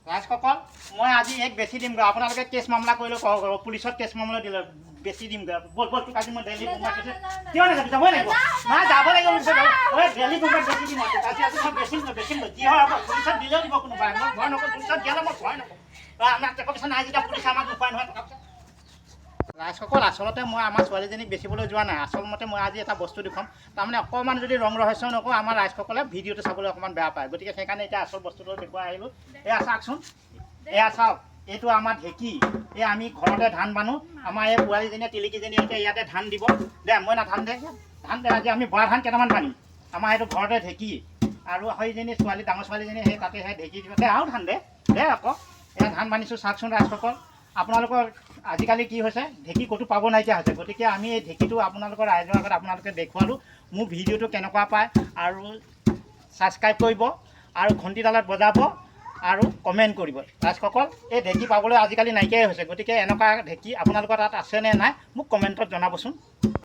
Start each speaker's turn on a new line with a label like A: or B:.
A: ৰাইজসকল মই আজি এক বেছি দিমগৈ আপোনালোকে কেছ মামলা কৰিলে পুলিচত কেছ মামলা দিলে বেছি দিমগৈ বল বল আজি মই দেলহি মুম্বাই কিয় নাযাবি যাবই লাগিব নাই যাব লাগিব দেলহি মুম্বাই বেছি দিম আজি আজি মই বেছিম যি হয় পুলিচত দিলেও দিব কোনোবাই মই ভয় নকৰোঁ পুলিচত দিয়ালে মই ভয় নকৰোঁ আমাৰ টকা পইচা নাই যেতিয়া পুলিচে আমাক নোখোৱাই নহয় টকা পইচা ৰাইজসকল আচলতে মই আমাৰ ছোৱালীজনীক বেচিবলৈ যোৱা নাই আচলতে মই আজি এটা বস্তু দেখুৱাম তাৰমানে অকণমান যদি ৰং ৰহস্য নকওঁ আমাৰ ৰাইজসকলে ভিডিঅ'টো চাবলৈ অকণমান বেয়া পায় গতিকে সেইকাৰণে এতিয়া আচল বস্তুটো দেখুৱাই আহিলোঁ এয়া চাওকচোন এয়া চাওক এইটো আমাৰ ঢেঁকী এই আমি ঘৰতে ধান বানো আমাৰ এই পোৱালীজনীয়ে তিলিকিজনীয়ে এতিয়া ইয়াতে ধান দিব দে মই না ধান দে আজি আমি বৰা ধান কেইটামান বানিম আমাৰ এইটো ঘৰতে ঢেঁকী আৰু সেইজনী ছোৱালী ডাঙৰ ছোৱালীজনী সেই তাতে সেই ঢেঁকী দিব দে আৰু ধান দে আকৌ এয়া ধান বানিছোঁ চাওকচোন ৰাইজসকল আপোনালোকৰ আজিকালি কি হৈছে ঢেঁকী ক'তো পাব নাইকিয়া হৈছে গতিকে আমি এই ঢেঁকীটো আপোনালোকৰ ৰাইজৰ আগত আপোনালোকে দেখুৱালোঁ মোৰ ভিডিঅ'টো কেনেকুৱা পায় আৰু ছাবস্ক্ৰাইব কৰিব আৰু ঘণ্টিডালত বজাব আৰু কমেণ্ট কৰিব ৰাইজসকল এই ঢেঁকী পাবলৈ আজিকালি নাইকিয়াই হৈছে গতিকে এনেকুৱা ঢেঁকী আপোনালোকৰ তাত আছেনে নাই মোক কমেণ্টত জনাবচোন।